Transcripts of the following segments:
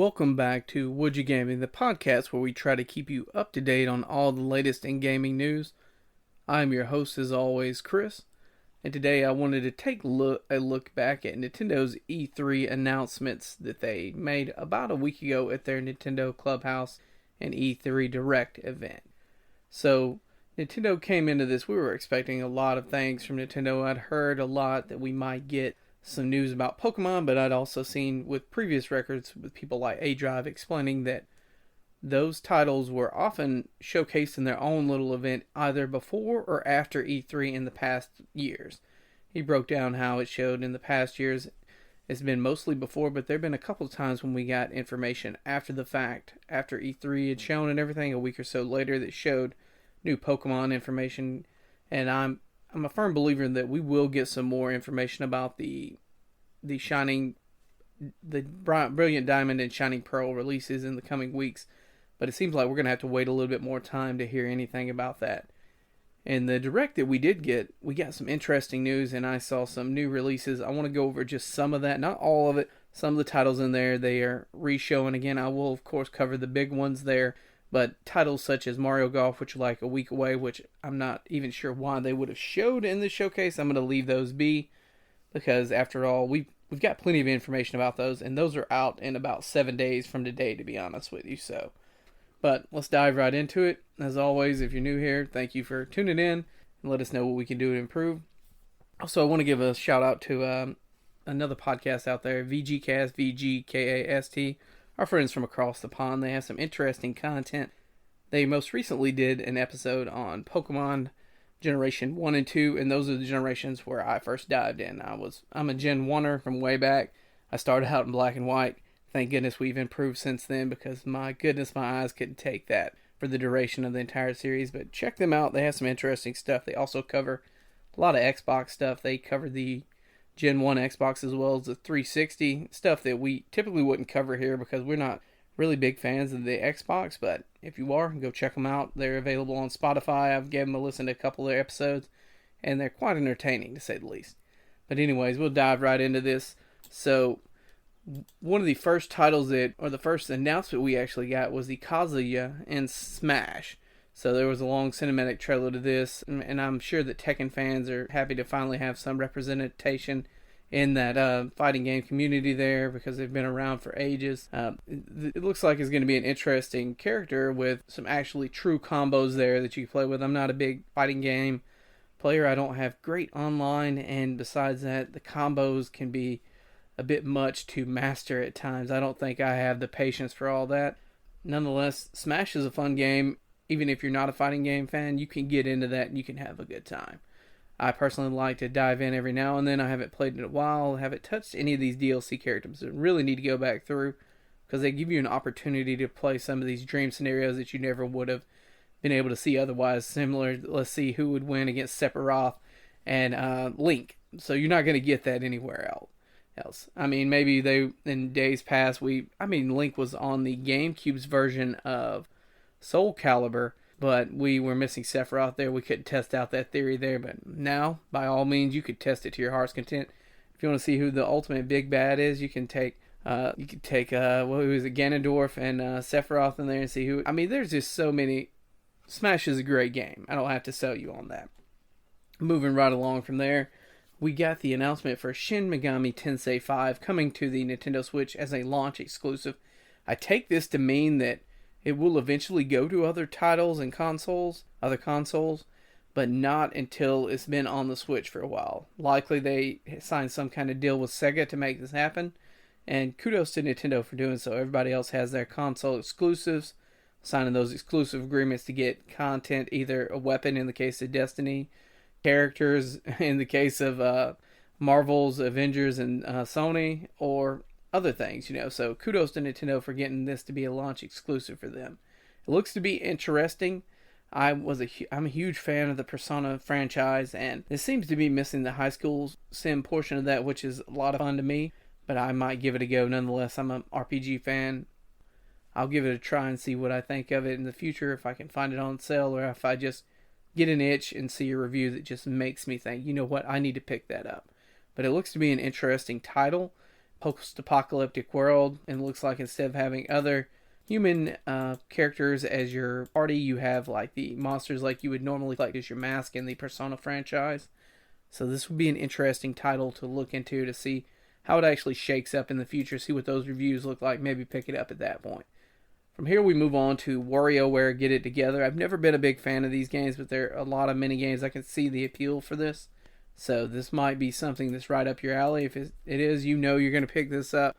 Welcome back to Would You Gaming, the podcast where we try to keep you up to date on all the latest in gaming news. I'm your host, as always, Chris, and today I wanted to take a look back at Nintendo's E3 announcements that they made about a week ago at their Nintendo Clubhouse and E3 Direct event. So, Nintendo came into this, we were expecting a lot of things from Nintendo. I'd heard a lot that we might get some news about Pokemon, but I'd also seen with previous records with people like A-Drive explaining that those titles were often showcased in their own little event either before or after E3 in the past years. He broke down how it showed in the past years. It's been mostly before, but there have been a couple of times when we got information after the fact, after E3 had shown and everything, a week or so later, that showed new Pokemon information. And I'm a firm believer that we will get some more information about the Brilliant Diamond and Shining Pearl releases in the coming weeks, but it seems like we're going to have to wait a little bit more time to hear anything about that. In the Direct that we did get, we got some interesting news, and I saw some new releases. I want to go over just some of that, not all of it. Some of the titles in there, they are re-showing again. I will, of course, cover the big ones there, but titles such as Mario Golf, which are like a week away, which I'm not even sure why they would have showed in the showcase. I'm going to leave those be, because after all, we've got plenty of information about those, and those are out in about 7 days from today, to be honest with you. So, but let's dive right into it. As always, if you're new here, thank you for tuning in, and let us know what we can do to improve. Also, I want to give a shout out to another podcast out there, VGCast, VGKAST. Our friends from across the pond. They have some interesting content. They most recently did an episode on Pokemon Generation 1 and 2, and those are the generations where I first dived in. I'm a Gen 1er from way back. I started out in black and white. Thank goodness we've improved since then, because my goodness, my eyes couldn't take that for the duration of the entire series. But check them out. They have some interesting stuff. They also cover a lot of Xbox stuff. They cover the Gen 1 Xbox as well as the 360, stuff that we typically wouldn't cover here because we're not really big fans of the Xbox, but if you are, go check them out. They're available on Spotify. I've given them a listen to a couple of their episodes, and they're quite entertaining, to say the least. But anyways, we'll dive right into this. So, one of the first titles the first announcement we actually got was the Kazuya in Smash. So there was a long cinematic trailer to this, and I'm sure that Tekken fans are happy to finally have some representation in that fighting game community there, because they've been around for ages. It looks like it's going to be an interesting character with some actually true combos there that you can play with. I'm not a big fighting game player. I don't have great online, and besides that, the combos can be a bit much to master at times. I don't think I have the patience for all that. Nonetheless, Smash is a fun game. Even if you're not a fighting game fan, you can get into that and you can have a good time. I personally like to dive in every now and then. I haven't played in a while. I haven't touched any of these DLC characters. I really need to go back through, because they give you an opportunity to play some of these dream scenarios that you never would have been able to see otherwise. Similar, let's see who would win against Sephiroth and Link. So you're not going to get that anywhere else. I mean, maybe in days past, Link was on the GameCube's version of Soul Calibur, but we were missing Sephiroth there. We couldn't test out that theory there, but now, by all means, you could test it to your heart's content. If you want to see who the ultimate big bad is, you can take who was it, Ganondorf and Sephiroth in there and see who. I mean, there's just so many. Smash is a great game. I don't have to sell you on that. Moving right along from there, we got the announcement for Shin Megami Tensei 5 coming to the Nintendo Switch as a launch exclusive. I take this to mean that it will eventually go to other titles and other consoles, but not until it's been on the Switch for a while. Likely they signed some kind of deal with Sega to make this happen, and kudos to Nintendo for doing so. Everybody else has their console exclusives, signing those exclusive agreements to get content, either a weapon in the case of Destiny, characters in the case of Marvel's Avengers and Sony, or other things, so kudos to Nintendo for getting this to be a launch exclusive for them. It looks to be interesting. I'm a huge fan of the Persona franchise, and it seems to be missing the high school sim portion of that, which is a lot of fun to me, but I might give it a go nonetheless. I'm an RPG fan. I'll give it a try and see what I think of it in the future, if I can find it on sale, or if I just get an itch and see a review that just makes me think, you know what, I need to pick that up. But it looks to be an interesting title. post-apocalyptic world, and it looks like instead of having other human characters as your party, you have like the monsters like you would normally like as your mask in the Persona franchise. So this would be an interesting title to look into to see how it actually shakes up in the future, see what those reviews look like, maybe pick it up at that point. From here we move on to WarioWare Get It Together. I've never been a big fan of these games, but there are a lot of mini games. I can see the appeal for this. So this might be something that's right up your alley. If it is, you know you're going to pick this up.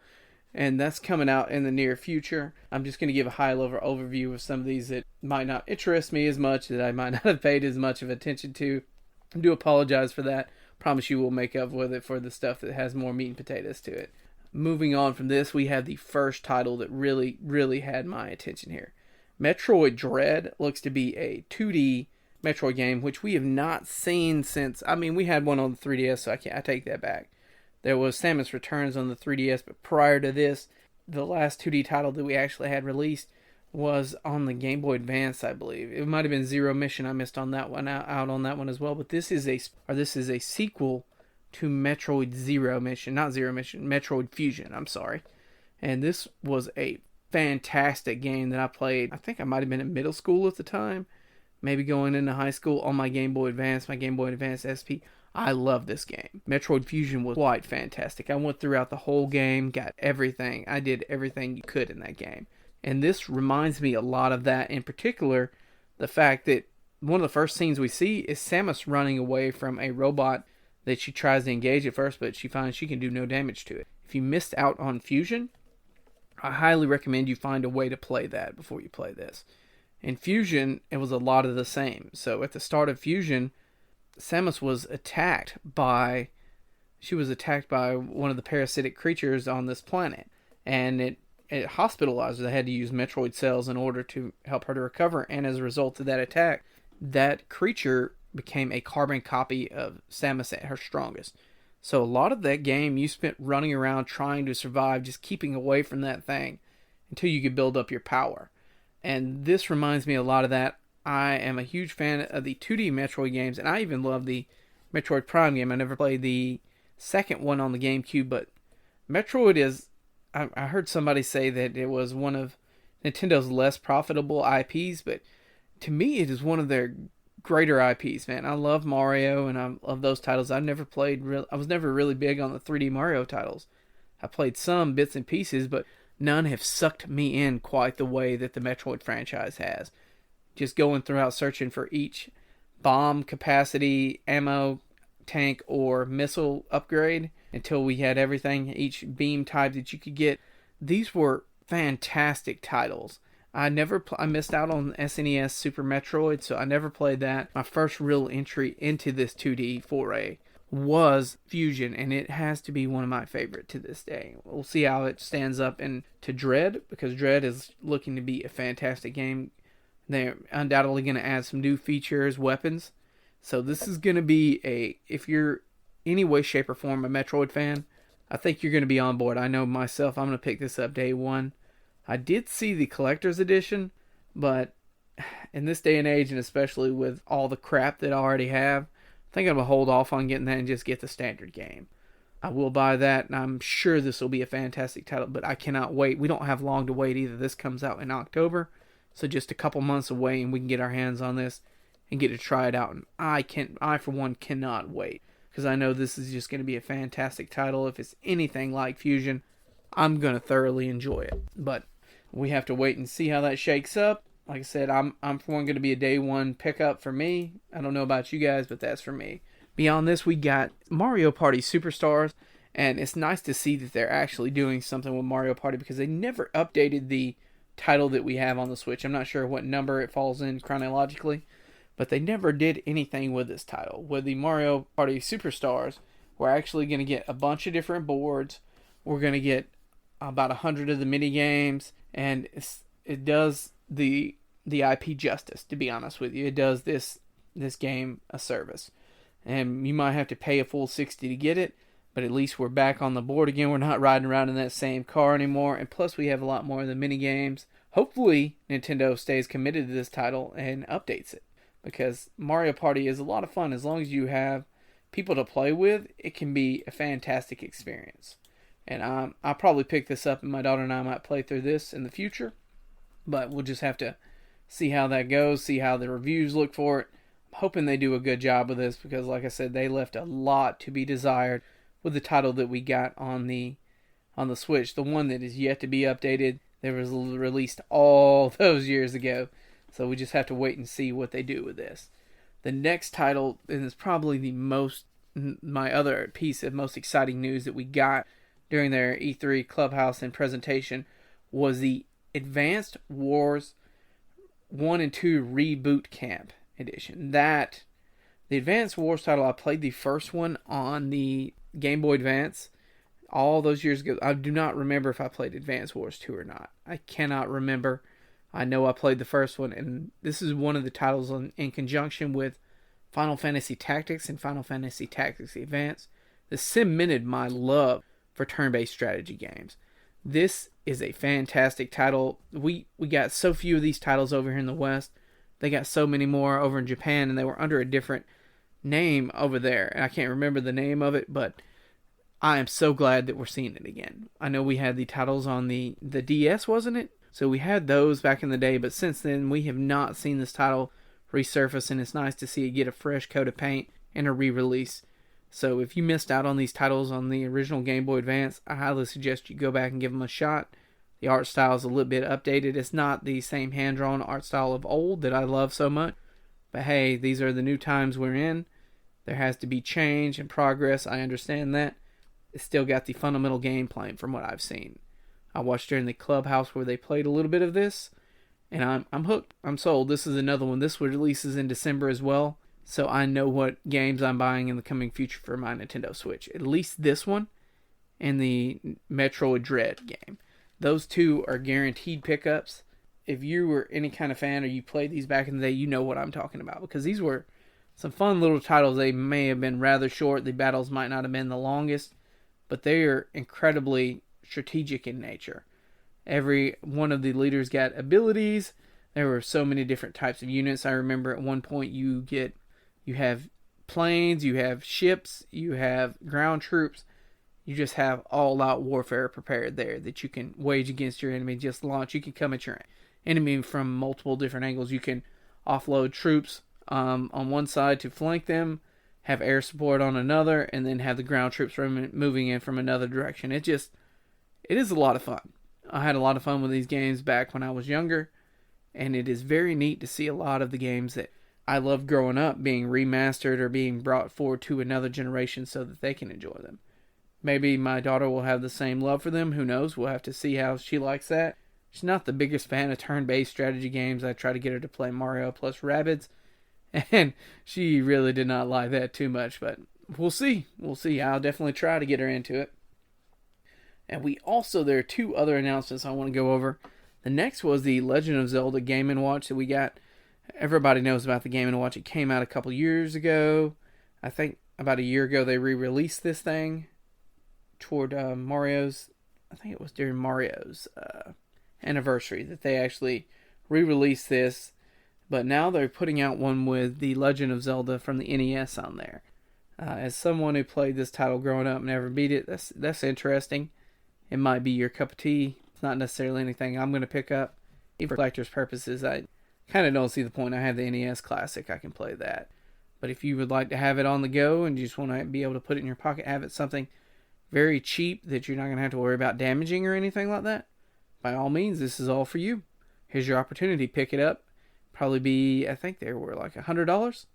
And that's coming out in the near future. I'm just going to give a high-level overview of some of these that might not interest me as much, that I might not have paid as much of attention to. I do apologize for that. Promise you we'll make up with it for the stuff that has more meat and potatoes to it. Moving on from this, we have the first title that really, really had my attention here. Metroid Dread looks to be a 2D Metroid game, which we have not seen since... I mean, we had one on the 3DS, so I take that back. There was Samus Returns on the 3DS, but prior to this, the last 2D title that we actually had released was on the Game Boy Advance, I believe. It might have been Zero Mission. I missed on that one, out on that one as well. But this is a sequel to Metroid Zero Mission, not Zero Mission, Metroid Fusion. I'm sorry, and this was a fantastic game that I played. I think I might have been in middle school at the time, maybe going into high school on my Game Boy Advance, SP. I love this game. Metroid Fusion was quite fantastic. I went throughout the whole game, got everything. I did everything you could in that game. And this reminds me a lot of that. In particular, the fact that one of the first scenes we see is Samus running away from a robot that she tries to engage at first, but she finds she can do no damage to it. If you missed out on Fusion, I highly recommend you find a way to play that before you play this. In Fusion, it was a lot of the same. So at the start of Fusion, Samus was attacked by one of the parasitic creatures on this planet, and it hospitalized her. They had to use Metroid cells in order to help her to recover, and as a result of that attack, that creature became a carbon copy of Samus at her strongest. So a lot of that game you spent running around trying to survive, just keeping away from that thing until you could build up your power. And this reminds me a lot of that. I am a huge fan of the 2D Metroid games, and I even love the Metroid Prime game. I never played the second one on the GameCube, but Metroid is... I heard somebody say that it was one of Nintendo's less profitable IPs, but to me it is one of their greater IPs, man. I love Mario, and I love those titles. I was never really big on the 3D Mario titles. I played some bits and pieces, but none have sucked me in quite the way that the Metroid franchise has. Just going throughout searching for each bomb capacity, ammo, tank, or missile upgrade until we had everything, each beam type that you could get. These were fantastic titles. I missed out on SNES Super Metroid, so I never played that. My first real entry into this 2D foray was Fusion, and it has to be one of my favorite to this day. We'll see how it stands up into Dread, because Dread is looking to be a fantastic game. They're undoubtedly going to add some new features, weapons. So this is going to be if you're any way, shape, or form a Metroid fan, I think you're going to be on board. I know myself, I'm going to pick this up day one. I did see the collector's edition, but in this day and age, and especially with all the crap that I already have, I think I'm going to hold off on getting that and just get the standard game. I will buy that, and I'm sure this will be a fantastic title, but I cannot wait. We don't have long to wait either. This comes out in October, so just a couple months away, and we can get our hands on this and get to try it out. And I for one cannot wait, because I know this is just going to be a fantastic title. If it's anything like Fusion, I'm going to thoroughly enjoy it. But we have to wait and see how that shakes up. Like I said, I'm for one going to be a day one pickup for me. I don't know about you guys, but that's for me. Beyond this, we got Mario Party Superstars, and it's nice to see that they're actually doing something with Mario Party, because they never updated the title that we have on the Switch. I'm not sure what number it falls in chronologically, but they never did anything with this title. With the Mario Party Superstars, we're actually going to get a bunch of different boards. We're going to get about 100 of the mini games, and it does the IP justice, to be honest with you. It does this game a service. And you might have to pay a full $60 to get it, but at least we're back on the board again. We're not riding around in that same car anymore, and plus we have a lot more of the mini games. Hopefully Nintendo stays committed to this title and updates it, because Mario Party is a lot of fun. As long as you have people to play with, it can be a fantastic experience. And I'll probably pick this up, and my daughter and I might play through this in the future. But we'll just have to see how that goes, see how the reviews look for it. I'm hoping they do a good job with this because, like I said, they left a lot to be desired with the title that we got on the Switch. The one that is yet to be updated, that was released all those years ago. So we just have to wait and see what they do with this. The next title, and it's probably my other piece of most exciting news that we got during their E3 Clubhouse and presentation, was the Advanced Wars 1 and 2 Reboot Camp Edition. The Advanced Wars title, I played the first one on the Game Boy Advance all those years ago. I do not remember if I played Advanced Wars 2 or not. I cannot remember. I know I played the first one, and this is one of the titles in conjunction with Final Fantasy Tactics and Final Fantasy Tactics Advance that cemented my love for turn-based strategy games. This is a fantastic title. We got so few of these titles over here in the West. They got so many more over in Japan, and they were under a different name over there. And I can't remember the name of it, but I am so glad that we're seeing it again. I know we had the titles on the DS, wasn't it? So we had those back in the day, but since then we have not seen this title resurface, and it's nice to see it get a fresh coat of paint and a re-release. So if you missed out on these titles on the original Game Boy Advance, I highly suggest you go back and give them a shot. The art style is a little bit updated. It's not the same hand-drawn art style of old that I love so much. But hey, these are the new times we're in. There has to be change and progress. I understand that. It's still got the fundamental gameplay from what I've seen. I watched during the Clubhouse where they played a little bit of this, and I'm hooked. I'm sold. This is another one. This releases in December as well, so I know what games I'm buying in the coming future for my Nintendo Switch. At least this one and the Metroid Dread game. Those two are guaranteed pickups. If you were any kind of fan or you played these back in the day, you know what I'm talking about, because these were some fun little titles. They may have been rather short. The battles might not have been the longest, but they are incredibly strategic in nature. Every one of the leaders got abilities. There were so many different types of units. I remember at one point you have planes, you have ships, you have ground troops. You just have all-out warfare prepared there that you can wage against your enemy. Just launch. You can come at your enemy from multiple different angles. You can offload troops on one side to flank them, have air support on another, and then have the ground troops moving in from another direction. It is a lot of fun. I had a lot of fun with these games back when I was younger, and it is very neat to see a lot of the games that I loved growing up being remastered or being brought forward to another generation so that they can enjoy them. Maybe my daughter will have the same love for them. Who knows? We'll have to see how she likes that. She's not the biggest fan of turn-based strategy games. I try to get her to play Mario plus Rabbids, and she really did not like that too much. But we'll see. We'll see. I'll definitely try to get her into it. And there are two other announcements I want to go over. The next was the Legend of Zelda Game & Watch that we got. Everybody knows about the Game & Watch. It came out a couple years ago. I think about a year ago they re-released this thing toward Mario's, I think it was during Mario's anniversary that they actually re-released this. But now they're putting out one with the Legend of Zelda from the NES on there. As someone who played this title growing up and never beat it, that's interesting. It might be your cup of tea. It's not necessarily anything I'm going to pick up. Even for collector's purposes, I kind of don't see the point. I have the NES Classic. I can play that. But if you would like to have it on the go and you just want to be able to put it in your pocket, have it something very cheap that you're not going to have to worry about damaging or anything like that, by all means, this is all for you. Here's your opportunity. Pick it up. Probably be, I think they were like $100.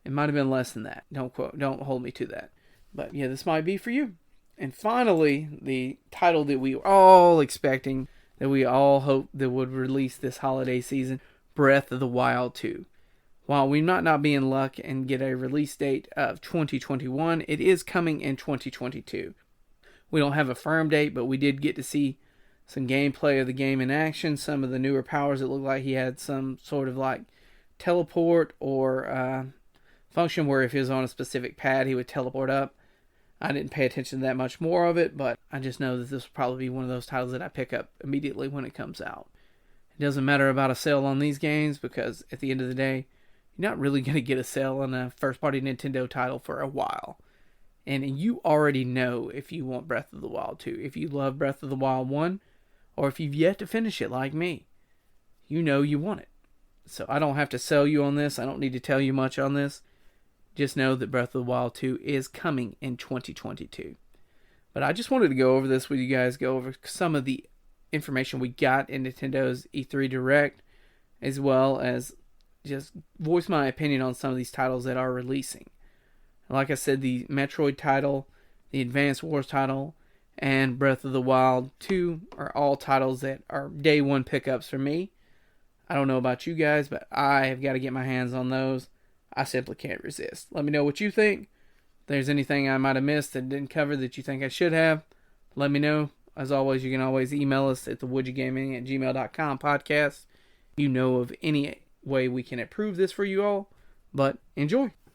It might have been less than that. Don't hold me to that. But yeah, this might be for you. And finally, the title that we were all expecting, that we all hoped that would release this holiday season, Breath of the Wild 2. While we might not be in luck and get a release date of 2021, it is coming in 2022. We don't have a firm date, but we did get to see some gameplay of the game in action. Some of the newer powers, it looked like he had some sort of like teleport or function where if he was on a specific pad, he would teleport up. I didn't pay attention to that much more of it, but I just know that this will probably be one of those titles that I pick up immediately when it comes out. It doesn't matter about a sale on these games because at the end of the day, you're not really going to get a sale on a first-party Nintendo title for a while. And you already know if you want Breath of the Wild 2. If you love Breath of the Wild 1, or if you've yet to finish it like me, you know you want it. So I don't have to sell you on this. I don't need to tell you much on this. Just know that Breath of the Wild 2 is coming in 2022. But I just wanted to go over this with you guys, go over some of the information we got in Nintendo's E3 Direct, as well as just voice my opinion on some of these titles that are releasing. Like I said, the Metroid title, the Advance Wars title, and Breath of the Wild 2 are all titles that are day one pickups for me. I don't know about you guys, but I have got to get my hands on those. I simply can't resist. Let me know what you think. If there's anything I might have missed that didn't cover that you think I should have, let me know. As always, you can always email us at thewoodyagaming@gmail.com podcast. You know of any way we can improve this for you all. But enjoy.